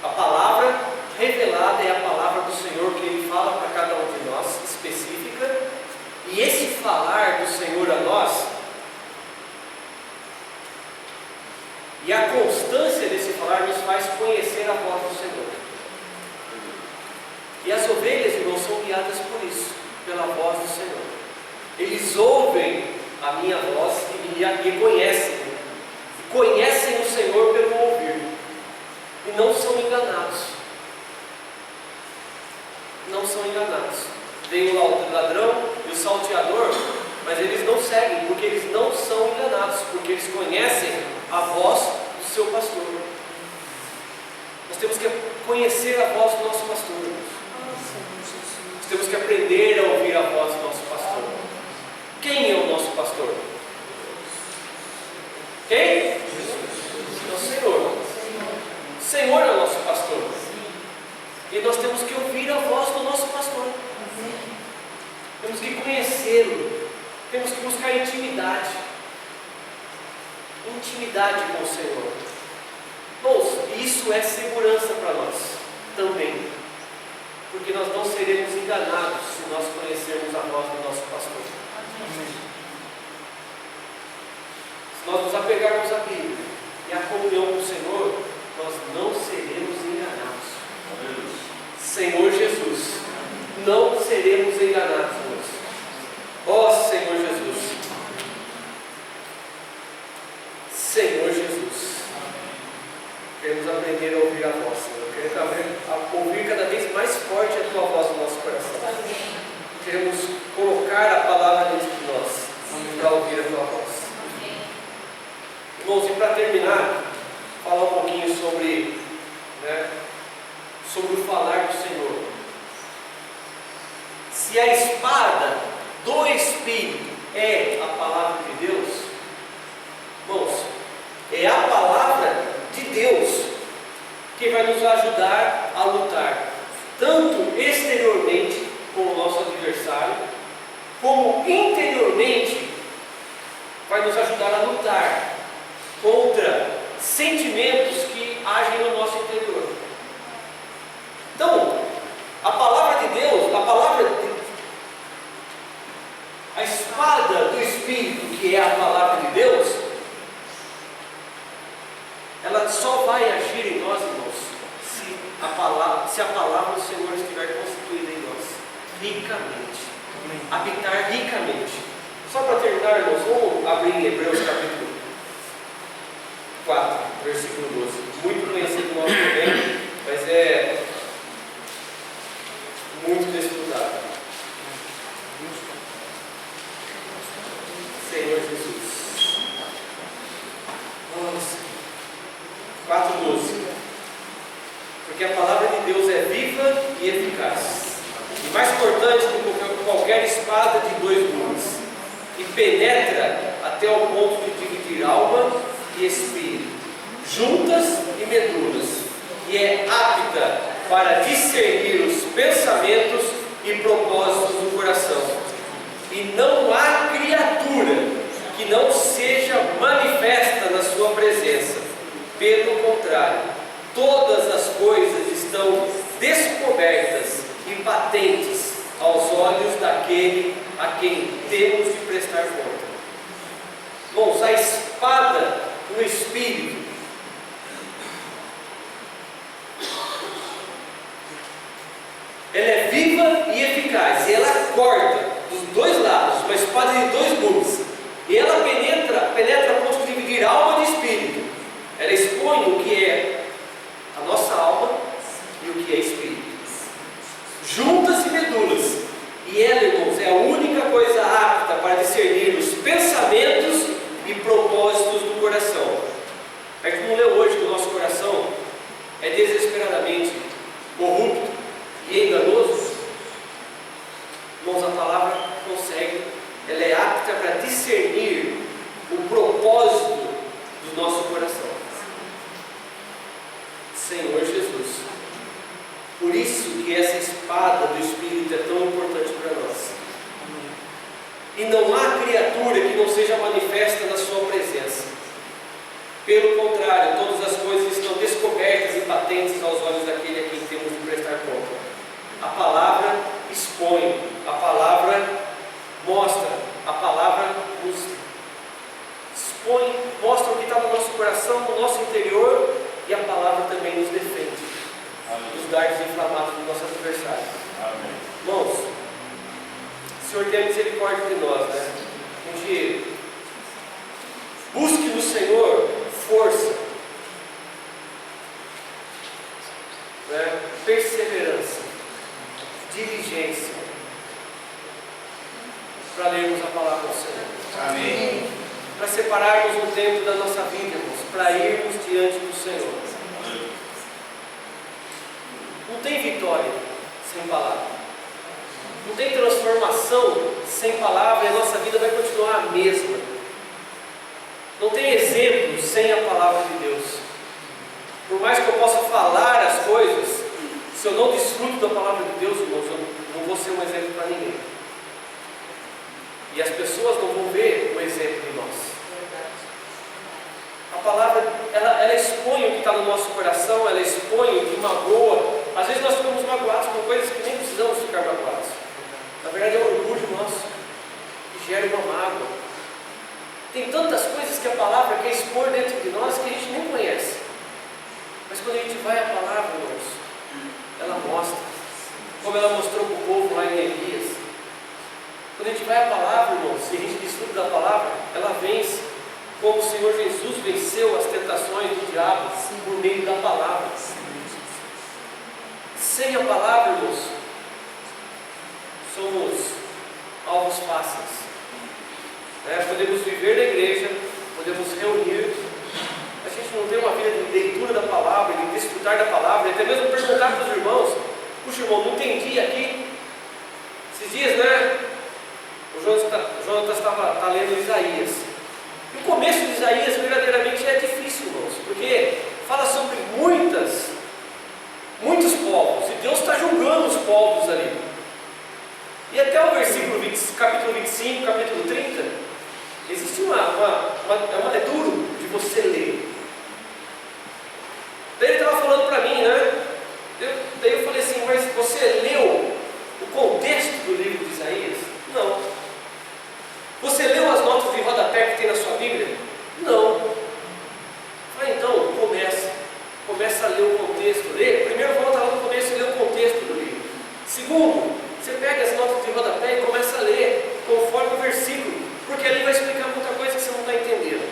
a palavra revelada é a palavra do Senhor que Ele fala para cada um de nós, específica, e esse falar do Senhor a nós, e a constância desse falar nos faz conhecer a voz do Senhor. E as ovelhas, irmãos, são guiadas por isso, pela voz do Senhor. Eles ouvem a minha voz e me reconhecem. Conhecem o Senhor pelo ouvir e não são enganados. Não são enganados. Vem o ladrão e o salteador, mas eles não seguem, porque eles não são enganados, porque eles conhecem a voz do seu pastor. Nós temos que conhecer a voz do nosso pastor. Nós temos que aprender a ouvir a voz do nosso pastor. Quem é o nosso pastor? Quem? É o Senhor. O Senhor é o nosso pastor. E nós temos que ouvir a voz do nosso pastor. Temos que conhecê-lo. Temos que buscar intimidade. Intimidade com o Senhor. Irmãos, isso é segurança para nós também. Porque nós não seremos enganados se nós conhecermos a voz do nosso pastor. Se nós nos apegarmos à Bíblia e à comunhão com o Senhor, nós não seremos enganados. Senhor Jesus, não seremos enganados, irmãos. Ó Senhor Jesus, Senhor Jesus, queremos aprender a ouvir a voz, Senhor. Queremos ouvir cada vez mais forte a Tua voz no nosso coração. Queremos colocar a palavra dentro de nós para ouvir a Tua voz. Irmãos, e para terminar, falar um pouquinho sobre o falar do Senhor. Se a espada do Espírito é a palavra de Deus, irmãos, é a palavra de Deus que vai nos ajudar a lutar, tanto exteriormente com o nosso adversário, como interiormente vai nos ajudar a lutar contra sentimentos que agem no nosso interior. Então, a palavra de Deus, a espada do Espírito, que é a palavra de Deus, ela só vai agir em nós, irmãos, se a palavra do Senhor estiver constituída em nós, ricamente, habitar ricamente. Só para terminar, irmãos, vamos abrir em Hebreus capítulo 4, versículo 12, muito conhecido nosso também, mas que a palavra de Deus é viva e eficaz, e mais cortante do que qualquer espada de 2 gumes, e penetra até o ponto de dividir alma e espírito, juntas e medulas, e é apta para discernir os pensamentos e propósitos do coração. E não há criatura que não seja manifesta na sua presença. Pelo contrário, todas as coisas estão descobertas e patentes aos olhos daquele a quem temos de prestar conta. Irmãos, a espada do Espírito ela é viva e eficaz, e ela corta dos 2 lados, uma espada de 2 gumes, e ela penetra a ponto de dividir alma de espírito. Ela expõe o que é a nossa alma e o que é espírito, juntas e medulas, e ela, irmãos, é a única coisa apta para discernir os pensamentos e propósitos do coração. É como leu hoje que o nosso coração é desesperadamente corrupto e enganoso. Irmãos, a palavra consegue, ela é apta para discernir o propósito do nosso coração. Senhor Jesus, por isso que essa espada do Espírito é tão importante para nós. E não há criatura que não seja manifesta na sua presença. Pelo contrário, todas as coisas estão descobertas e patentes aos olhos daquele a quem temos de prestar conta. A palavra expõe, a palavra mostra, a palavra nos expõe, mostra o que está no nosso coração, no nosso interior, e a palavra também nos defende dos dardos inflamados do nosso adversário. Amém. Irmãos, o Senhor tem misericórdia de nós, né? Busque no Senhor força, né? Perseverança, diligência, para lermos a palavra do Senhor. Amém. Para separarmos um tempo da nossa vida, irmãos, para irmos diante do Senhor. Amém. Não tem vitória sem palavra. Não tem transformação sem palavra, e a nossa vida vai continuar a mesma. Não tem exemplo sem a palavra de Deus. Por mais que eu possa falar as coisas, se eu não desfruto da palavra de Deus, irmãos, eu não vou ser um exemplo para ninguém. E as pessoas não vão ver o exemplo de nós. A palavra, ela expõe o que está no nosso coração, ela expõe o que magoa. Às vezes nós ficamos magoados com coisas que nem precisamos ficar magoados. Na verdade é o orgulho nosso que gera uma mágoa. Tem tantas coisas que a palavra quer expor dentro de nós que a gente nem conhece. Mas quando a gente vai à palavra, irmãos, ela mostra, como ela mostrou para o povo lá em Elias. Quando a gente vai à palavra, irmãos, e a gente desfruta da palavra, ela vence, como o Senhor Jesus venceu as tentações do diabo por meio da palavra. Sem a palavra, irmãos, somos alvos fáceis. Podemos viver na igreja, podemos reunir, a gente não tem uma vida de leitura da palavra, de desfrutar da palavra, e até mesmo perguntar para os irmãos: puxa, irmão, não entendi aqui. Esses dias, o Jonas está lendo Isaías. E o começo de Isaías verdadeiramente é difícil, irmãos, porque fala sobre muitos povos, e Deus está julgando os povos ali. E até o capítulo 25, capítulo 30, existe é duro de você ler. Daí ele estava falando para mim, daí eu falei assim: mas você leu o contexto do livro de Isaías? Não. Você leu as notas de rodapé que tem na sua Bíblia? Não. Então começa a ler o contexto. Primeiro volta lá no começo e lê o contexto do livro. Segundo, você pega as notas de rodapé e começa a ler conforme o versículo, porque ali vai explicar muita coisa que você não está entendendo.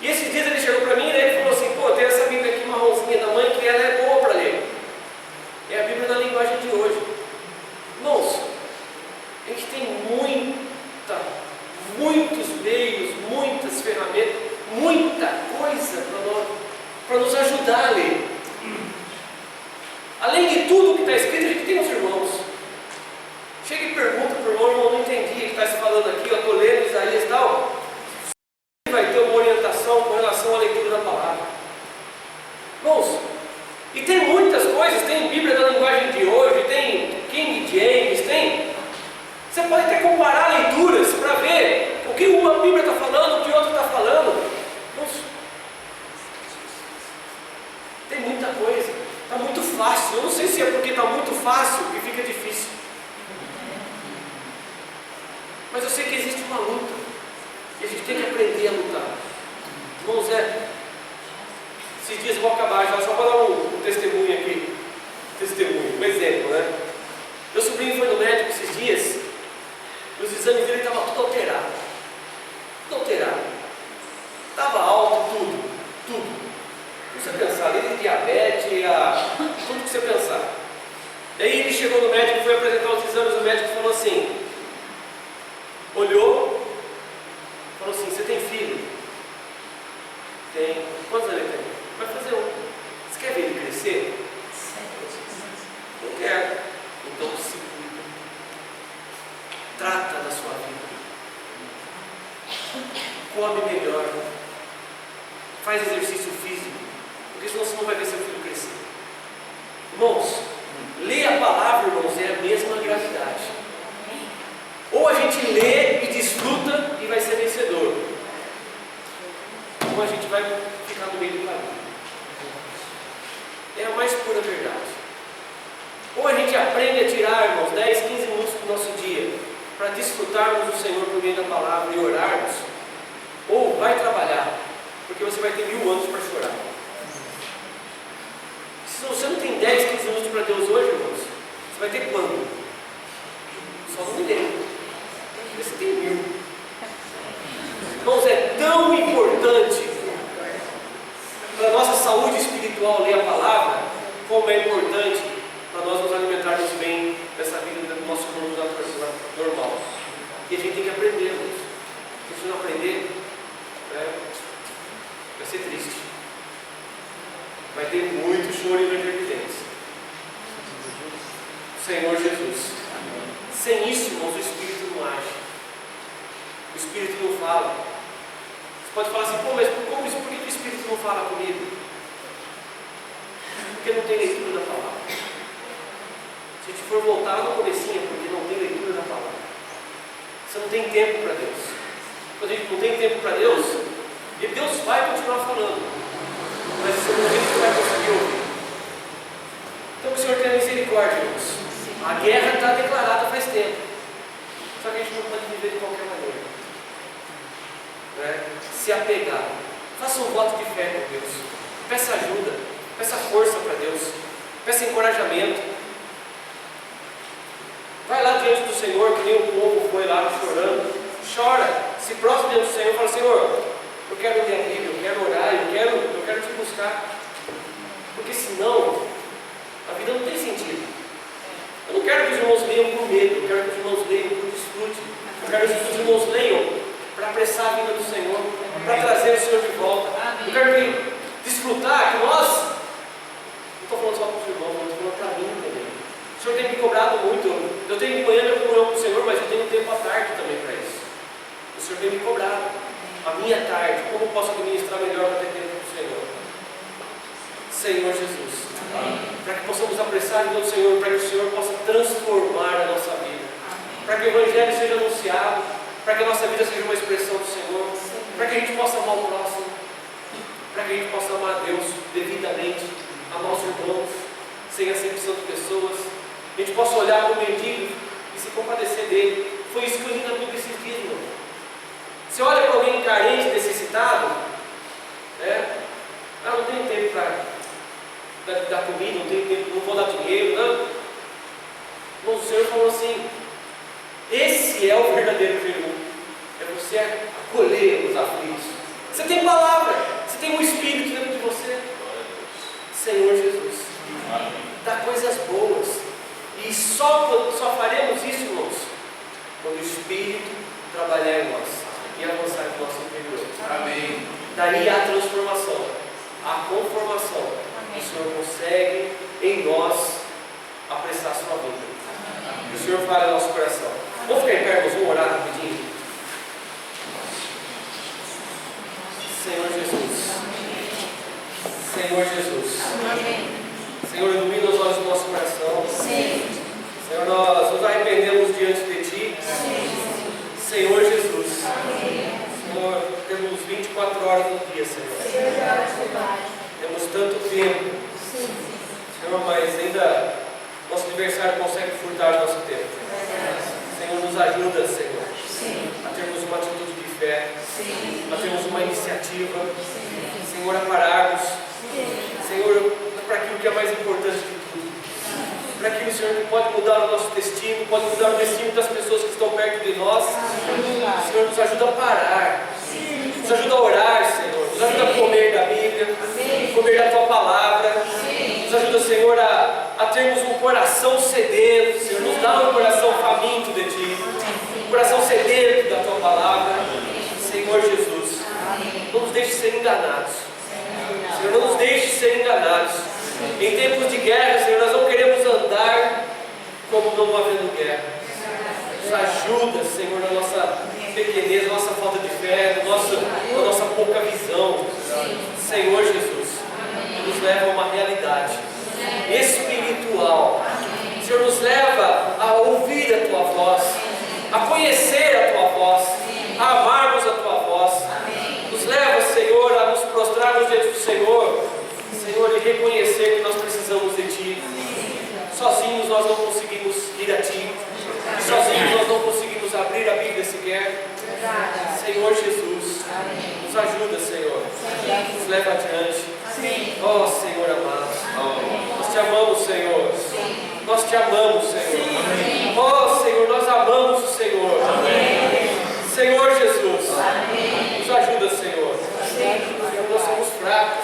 E esses dias ele chegou para mim e ele falou assim: pô, tem essa Bíblia aqui marronzinha da mãe que ela é boa para ler. É a Bíblia na linguagem de hoje. Irmãos, a gente tem muitos meios, muitas ferramentas, muita coisa para nos ajudar a ler. Além de tudo que está escrito, a gente tem os irmãos. Chega e pergunta para o irmão: irmão, não entendi o que está se falando aqui, eu estou lendo Isaías e tal. Vai ter uma orientação com relação à leitura da palavra. Irmãos, e tem muitas coisas, tem Bíblia da linguagem de hoje, tem King James, tem. Você pode até comparar leituras para ver o que uma Bíblia está falando, o que outra está falando. Irmãos, tem muita coisa, está muito fácil. Eu não sei se é porque está muito fácil que fica difícil. Mas eu sei que existe uma luta, e a gente tem que aprender a lutar. Irmãos, esses dias eu vou acabar já, só para dar um testemunho aqui. Um exemplo, né? Meu sobrinho foi no médico esses dias, e os exames dele estavam tudo alterado. Estava alto, tudo. Você pensar, além de diabetes, tudo que você pensar. Daí ele chegou no médico, foi apresentar os exames, o médico falou assim, olhou, falou assim: você tem filho? Tem. Quantos anos ele tem? Vai fazer um. Você quer ver ele crescer? Não quero. Então se cuida. Trata da sua vida. Come melhor. Faz exercício físico. Porque senão você não vai ver seu filho crescer. Irmãos, ler a palavra, irmãos, é a mesma gravidade. Ou a gente lê e desfruta e vai ser vencedor, ou a gente vai ficar no meio do caminho. É a mais pura verdade. Ou a gente aprende a tirar, irmãos, 10, 15 minutos do nosso dia para desfrutarmos do Senhor por meio da palavra e orarmos, ou vai trabalhar, porque você vai ter 1000 anos para chorar. Se você não tem 10, 15 minutos para Deus hoje, irmãos, você vai ter quando? Só no milênio. Você tem 1000. Irmãos, é tão importante para a nossa saúde espiritual ler a palavra, como é importante para nós nos alimentarmos bem dessa vida do nosso mundo normal. E a gente tem que aprender, irmãos. Se você não aprender, vai ser triste. Vai ter muito choro e muita evidência. Senhor Jesus. Sem isso, irmãos, o Espírito não age. O Espírito não fala. Você pode falar assim: pô, mas por que o Espírito não fala comigo? Porque não tem leitura da palavra. Se a gente for voltar no comecinho, é porque não tem leitura da palavra. Você não tem tempo para Deus. Quando a gente não tem tempo para Deus, e Deus vai continuar falando, mas você não vai conseguir ouvir. Então que o Senhor tenha misericórdia, irmãos. A guerra está declarada faz tempo. Só que a gente não pode viver de qualquer maneira. Se apegar. Faça um voto de fé com Deus. Peça ajuda. Peça força para Deus. Peça encorajamento. Vai lá diante do Senhor, que nem o povo foi lá chorando. Chora. Se prostra diante do Senhor e fala: Senhor, eu quero ler a Bíblia, eu quero orar, eu quero te buscar. Porque senão, a vida não tem sentido. Eu não quero que os irmãos leiam por medo, eu quero que os irmãos leiam por desfrute. Eu quero que os irmãos leiam para apressar a vida do Senhor, para trazer o Senhor de volta. Eu quero desfrutar que nós, não estou falando só para os irmãos, eu estou falando para mim também. O Senhor tem me cobrado muito. Eu tenho de manhã minha comunhão com o Senhor, mas eu tenho tempo à tarde também para isso. O Senhor tem me cobrado. A minha tarde, como eu posso administrar melhor para ter tempo para o Senhor? Senhor Jesus. Para que possamos apressar a vida do Senhor, para que o Senhor possa transformar a nossa vida, para que o Evangelho seja anunciado, para que a nossa vida seja uma expressão do Senhor, para que a gente possa amar o próximo, para que a gente possa amar a Deus devidamente, amar os irmãos, sem acepção de pessoas, a gente possa olhar para o mendigo e se compadecer dele. Foi isso que eu li na Bíblia esses dias, irmão. Você olha para alguém carente, necessitado, não tenho tempo para dar comida, não tenho tempo, não vou dar dinheiro, não. Mas o Senhor falou assim: esse é o verdadeiro jejum, é você acolher os aflitos. Você tem palavra, você tem um Espírito dentro de você. Senhor Jesus, dá coisas boas, e só faremos isso, irmãos, quando o Espírito trabalhar em nós e avançar no nosso interior. Amém. Daí a transformação, a conformação. O Senhor consegue em nós apressar a sua vinda. Que o Senhor fale no nosso coração. Vamos ficar em pé, irmãos, vamos orar rapidinho. Senhor Jesus. Senhor Jesus. Senhor, ilumina os olhos do nosso coração. Senhor, nós nos arrependemos diante de Ti. Senhor Jesus. Senhor, temos 24 horas no dia, Senhor. Temos tanto tempo. Senhor, mas ainda nosso adversário consegue furtar nosso tempo. Senhor, nos ajuda, Senhor, a termos uma atitude de fé, a termos uma iniciativa, Senhor, a pararmos, Senhor, para aquilo que é mais importante de tudo, para aquilo, Senhor, que pode mudar o nosso destino, pode mudar o destino das pessoas que estão perto de nós. Senhor, nos ajuda a parar, nos ajuda a orar, Senhor, nos ajuda a comer da Bíblia, comer da Tua Palavra, nos ajuda, Senhor, a termos um coração sedento, Senhor, nos dá um coração faminto de Ti, um coração sedento da Tua Palavra, Senhor Jesus. Não nos deixe ser enganados, Senhor, não nos deixe ser enganados. Em tempos de guerra, Senhor, nós não queremos andar como não havendo guerra. Nos ajuda, Senhor, na nossa pequenez, na nossa falta de fé, na nossa pouca visão. Senhor Jesus, nos leva a uma realidade espiritual. Senhor, nos leva a ouvir a Tua voz, a conhecer a Tua voz, a amarmos a Tua voz. Nos leva, Senhor, a nos prostrarmos diante do Senhor, Senhor, e reconhecer que nós precisamos de Ti. Sozinhos nós não conseguimos ir a Ti, sozinhos nós não conseguimos abrir a Bíblia sequer. Senhor Jesus, nos ajuda, Senhor, nos leva adiante. Oh, Senhor amado, nós Te amamos, Senhor, nós Te amamos, Senhor. Oh, Senhor, nós amamos o Senhor. Senhor Jesus, nos ajuda, Senhor. Nós somos fracos,